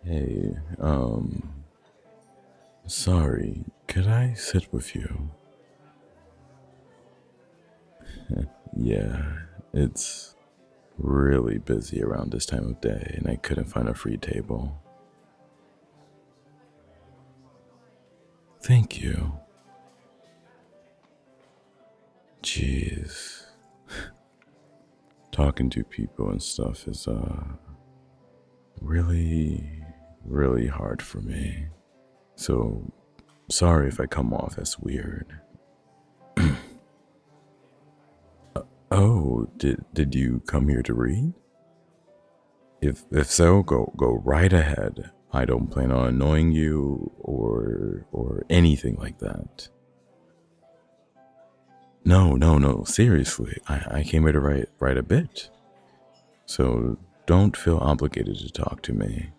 Hey, sorry, could I sit with you? Yeah, it's really busy around this time of day and I couldn't find a free table. Thank you. Jeez. Talking to people and stuff is, really, really hard for me. So, sorry if I come off as weird. Oh, did you come here to read? If so, go right ahead. I don't plan on annoying you or anything like that. No. Seriously, I came here to write a bit. So don't feel obligated to talk to me.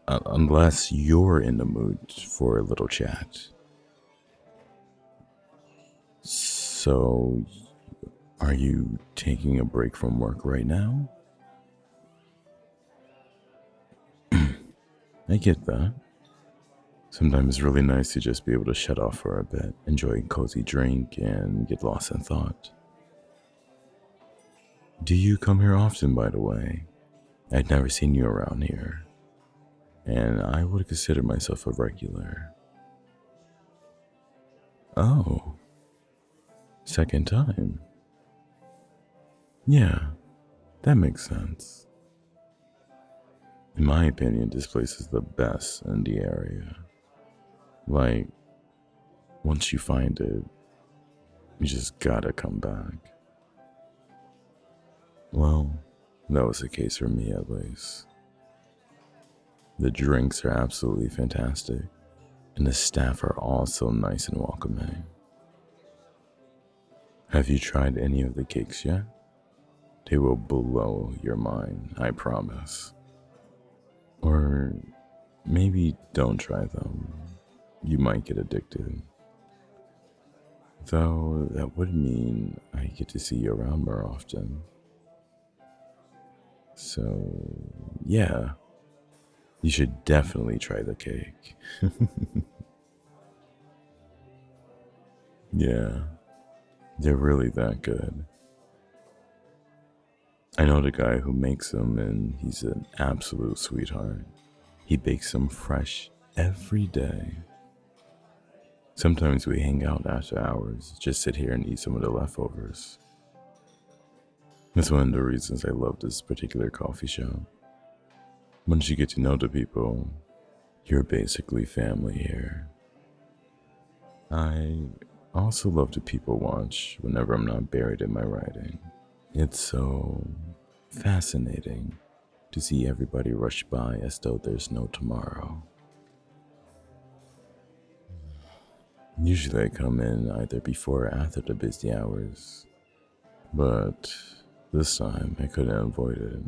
Unless you're in the mood for a little chat. So, are you taking a break from work right now? I get that. Sometimes it's really nice to just be able to shut off for a bit, enjoy a cozy drink, and get lost in thought. Do you come here often, by the way? I'd never seen you around here, and I would consider myself a regular. Oh, second time. Yeah, that makes sense. In my opinion, this place is the best in the area. Like, once you find it, you just gotta come back. Well, that was the case for me at least. The drinks are absolutely fantastic, and the staff are all so nice and welcoming. Have you tried any of the cakes yet? They will blow your mind, I promise. Or maybe don't try them. You might get addicted. Though that would mean I get to see you around more often. So, yeah, you should definitely try the cake. Yeah, they're really that good. I know the guy who makes them, and he's an absolute sweetheart. He bakes them fresh every day. Sometimes we hang out after hours, just sit here and eat some of the leftovers. That's one of the reasons I love this particular coffee shop. Once you get to know the people, you're basically family here. I also love to people watch whenever I'm not buried in my writing. It's so fascinating to see everybody rush by as though there's no tomorrow. Usually I come in either before or after the busy hours, but this time I couldn't avoid it.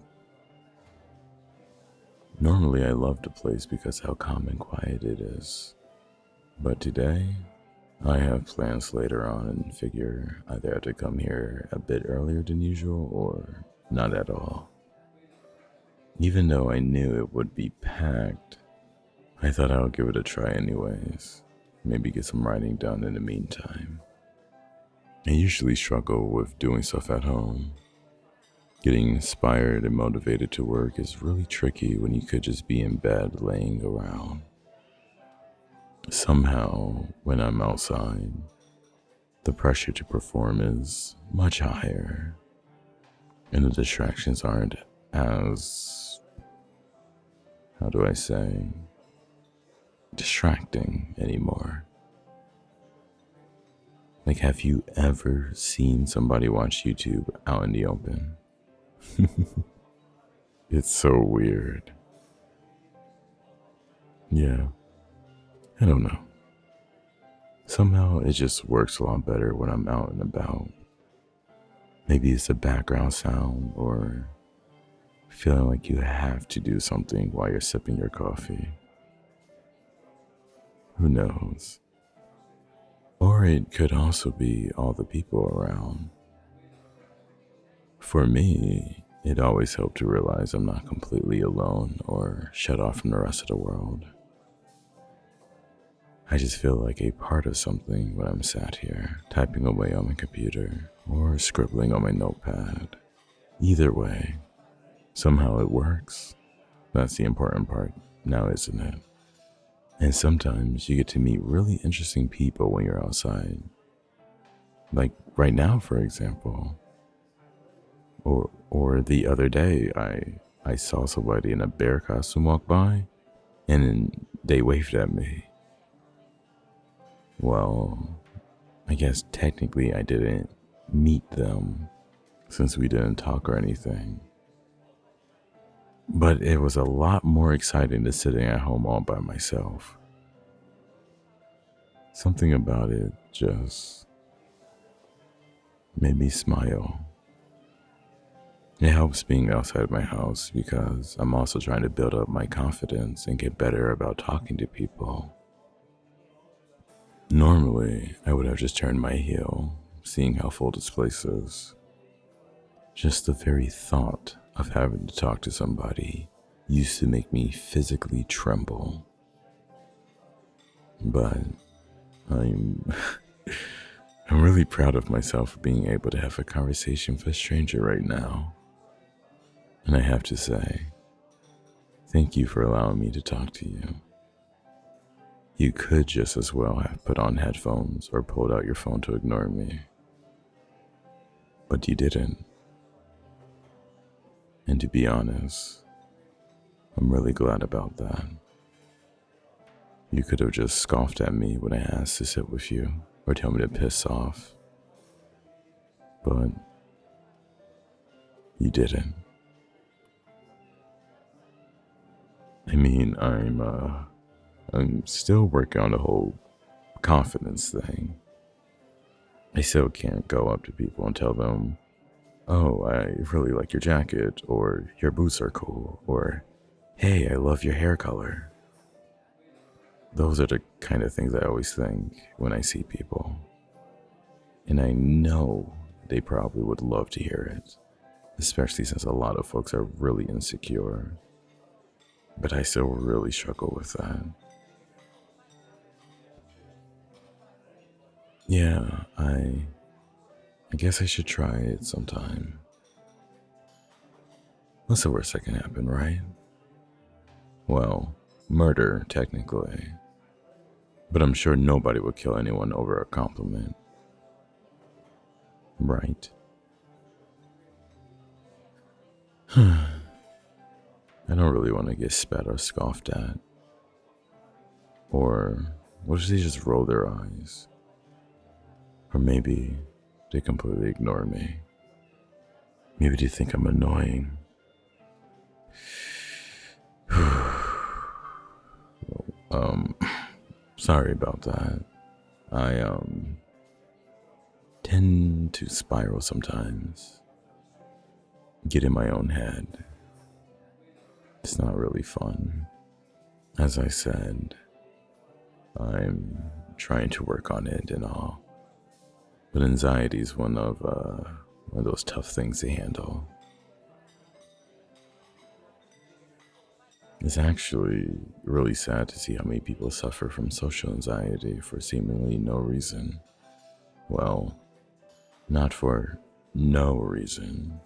Normally I love the place because how calm and quiet it is, but today I have plans later on and figure either I have to come here a bit earlier than usual or not at all. Even though I knew it would be packed, I thought I would give it a try anyways. Maybe get some writing done in the meantime. I usually struggle with doing stuff at home. Getting inspired and motivated to work is really tricky when you could just be in bed laying around. Somehow, when I'm outside, the pressure to perform is much higher, and the distractions aren't as, how do I say, distracting anymore. Like, have you ever seen somebody watch YouTube out in the open? It's so weird. Yeah, I don't know. Somehow it just works a lot better when I'm out and about. Maybe it's a background sound or feeling like you have to do something while you're sipping your coffee. Who knows? Or it could also be all the people around. For me, It always helped to realize I'm not completely alone or shut off from the rest of the world. I just feel like a part of something when I'm sat here, typing away on my computer or scribbling on my notepad. Either way, somehow it works. That's the important part now, isn't it? And sometimes you get to meet really interesting people when you're outside. Like right now, for example. Or the other day, I saw somebody in a bear costume walk by, and they waved at me. Well, I guess technically I didn't meet them since we didn't talk or anything. But it was a lot more exciting than sitting at home all by myself. Something about it just made me smile. It helps being outside my house because I'm also trying to build up my confidence and get better about talking to people. Normally, I would have just turned my heel, seeing how full this place is. Just the very thought of having to talk to somebody used to make me physically tremble. But I'm I'm really proud of myself for being able to have a conversation with a stranger right now. And I have to say, thank you for allowing me to talk to you. You could just as well have put on headphones or pulled out your phone to ignore me. But you didn't. And to be honest, I'm really glad about that. You could have just scoffed at me when I asked to sit with you or tell me to piss off. But you didn't. I mean, I'm still working on the whole confidence thing. I still can't go up to people and tell them, oh, I really like your jacket, or your boots are cool, or hey, I love your hair color. Those are the kind of things I always think when I see people. And I know they probably would love to hear it, especially since a lot of folks are really insecure. But I still really struggle with that. Yeah, I guess I should try it sometime. What's the worst that can happen, right? Well, murder, technically. But I'm sure nobody would kill anyone over a compliment. Right? I don't really want to get spat or scoffed at. Or what if they just roll their eyes? Or maybe they completely ignore me. Maybe they think I'm annoying. Sorry about that. I tend to spiral sometimes. Get in my own head. It's not really fun. As I said, I'm trying to work on it and all. But anxiety is one of those tough things to handle. It's actually really sad to see how many people suffer from social anxiety for seemingly no reason. Well, not for no reason.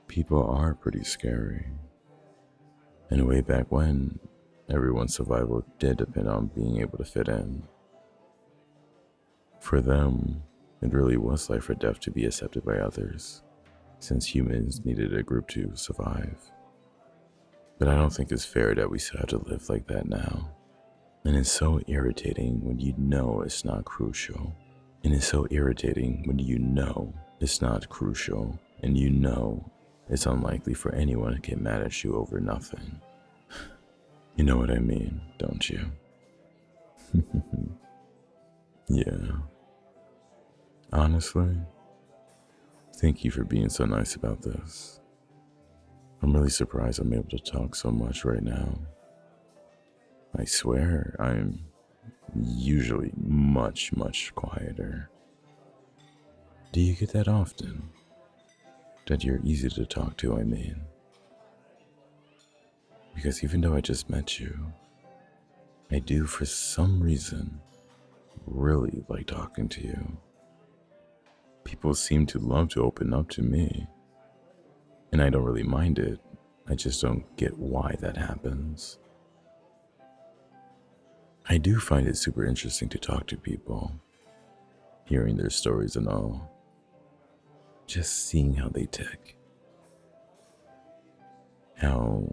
People are pretty scary. And way back when, everyone's survival did depend on being able to fit in. For them, it really was life or death to be accepted by others, since humans needed a group to survive. But I don't think it's fair that we still have to live like that now. And it's so irritating when you know it's not crucial. And it's so irritating when you know it's not crucial and you know it's unlikely for anyone to get mad at you over nothing. You know what I mean, don't you? Yeah. Honestly, thank you for being so nice about this. I'm really surprised I'm able to talk so much right now. I swear, I'm usually much quieter. Do you get that often? that you're easy to talk to, I mean. Because even though I just met you, I do for some reason really like talking to you. People seem to love to open up to me, and I don't really mind it. I just don't get why that happens. I do find it super interesting to talk to people, hearing their stories and all, just seeing how they tick, how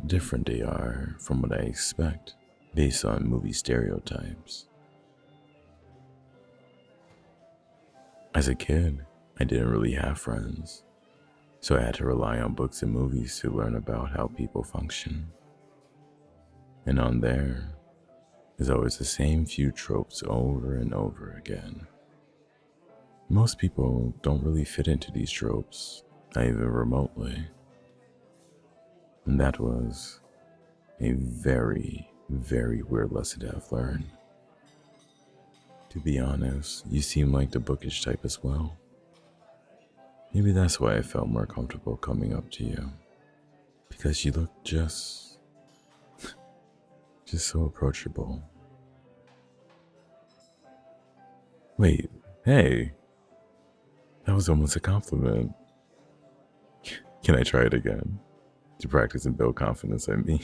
different they are from what I expect based on movie stereotypes. As a kid, I didn't really have friends, so I had to rely on books and movies to learn about how people function. And on there is always the same few tropes over and over again. Most people don't really fit into these tropes, not even remotely. And that was a very, very weird lesson to have learned. To be honest, you seem like the bookish type as well. Maybe that's why I felt more comfortable coming up to you. Because you look just so approachable. Wait, hey, that was almost a compliment. Can I try it again? To practice and build confidence, I mean.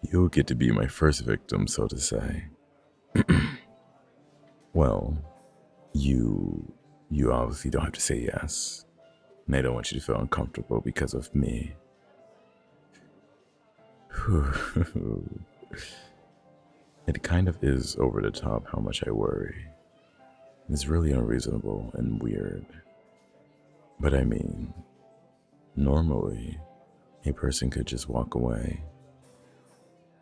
You'll get to be my first victim, so to say. Well, you obviously don't have to say yes. And I don't want you to feel uncomfortable because of me. It kind of is over the top how much I worry. It's really unreasonable and weird. But I mean, normally, a person could just walk away.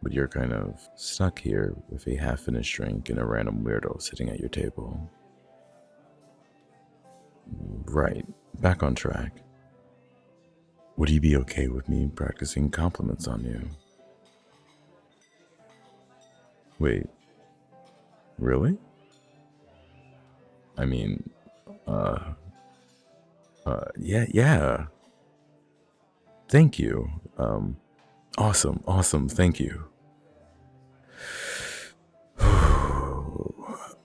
But you're kind of stuck here with a half-finished drink and a random weirdo sitting at your table. Right, back on track. Would you be okay with me practicing compliments on you? Wait, really? I mean, yeah. Thank you. Awesome, thank you.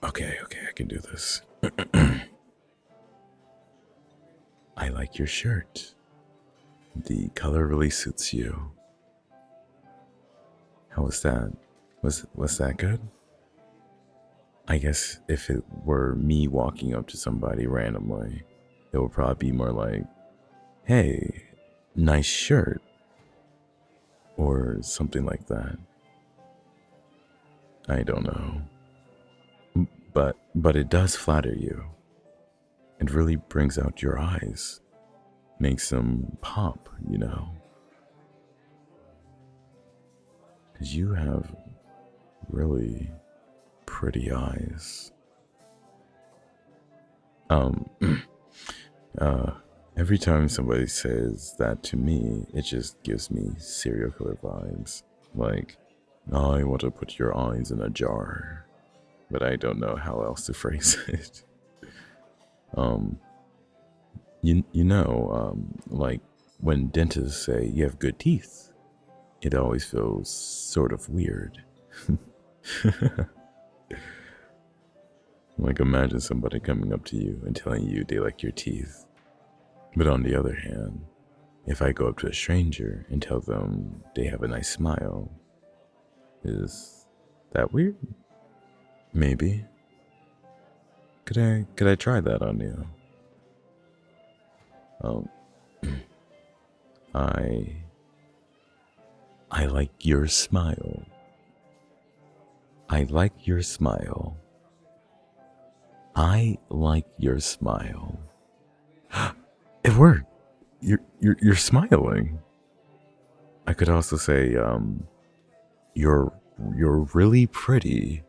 Okay, I can do this. I like your shirt. The color really suits you. How was that? Was that good? I guess if it were me walking up to somebody randomly, it would probably be more like, hey, nice shirt. Or something like that. I don't know. But it does flatter you. It really brings out your eyes. Makes them pop, you know. 'Cause you have really pretty eyes. Every time somebody says that to me, it just gives me serial killer vibes. Like, I want to put your eyes in a jar. But I don't know how else to phrase it. Like when dentists say you have good teeth, it always feels sort of weird. Like imagine somebody coming up to you and telling you they like your teeth. But on the other hand, if I go up to a stranger and tell them they have a nice smile, is that weird? Maybe. Could I try that on you? I like your smile. I like your smile. I like your smile. It worked. You're smiling. I could also say, you're really pretty,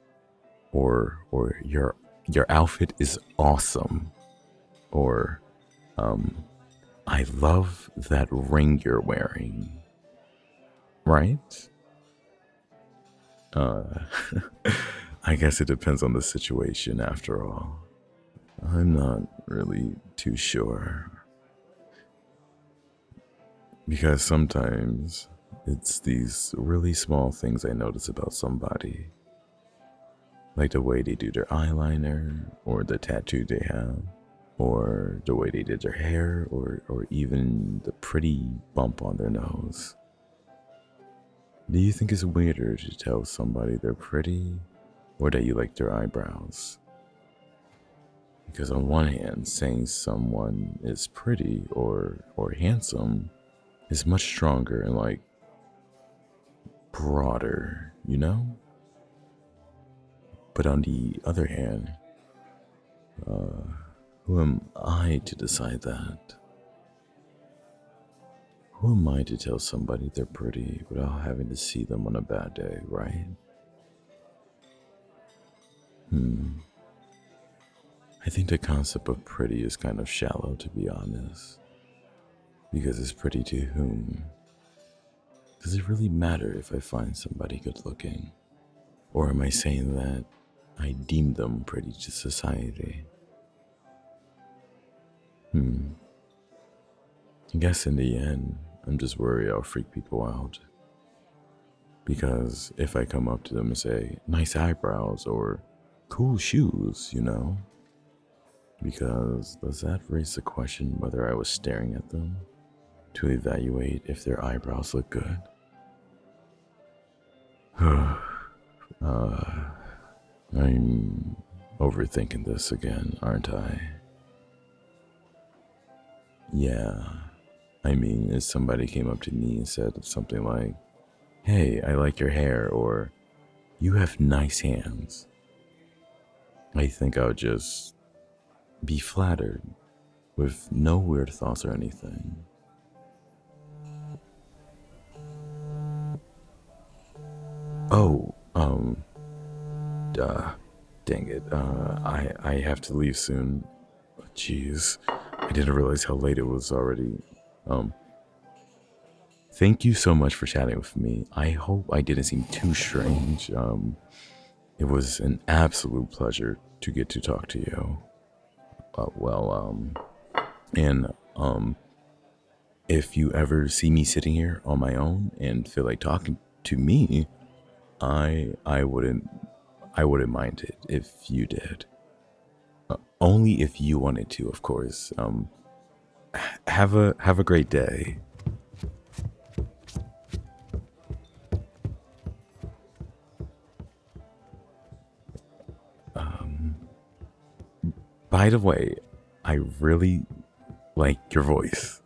or your outfit is awesome, or I love that ring you're wearing. Right? I guess it depends on the situation after all. I'm not really too sure. Because sometimes it's these really small things I notice about somebody. Like the way they do their eyeliner, or the tattoo they have, or the way they did their hair, or even the pretty bump on their nose. Do you think it's weirder to tell somebody they're pretty, or that you like their eyebrows? Because on one hand, saying someone is pretty or handsome is much stronger and like broader, you know? But on the other hand, who am I to decide that? Who am I to tell somebody they're pretty without having to see them on a bad day, right? I think the concept of pretty is kind of shallow, to be honest. Because it's pretty to whom? Does it really matter if I find somebody good looking? Or am I saying that I deem them pretty to society? I guess in the end, I'm just worried I'll freak people out. Because if I come up to them and say, nice eyebrows or cool shoes, you know? Because does that raise the question whether I was staring at them to evaluate if their eyebrows look good? I'm overthinking this again, aren't I? Yeah. I mean, if somebody came up to me and said something like, hey, I like your hair, or you have nice hands, I think I would just be flattered with no weird thoughts or anything. Oh, dang it. I have to leave soon. Jeez, I didn't realize how late it was already. Thank you so much for chatting with me. I hope I didn't seem too strange. It was an absolute pleasure to get to talk to you. And if you ever see me sitting here on my own and feel like talking to me, I wouldn't mind it if you did. Only if you wanted to, of course. Have a great day. By the way, I really like your voice.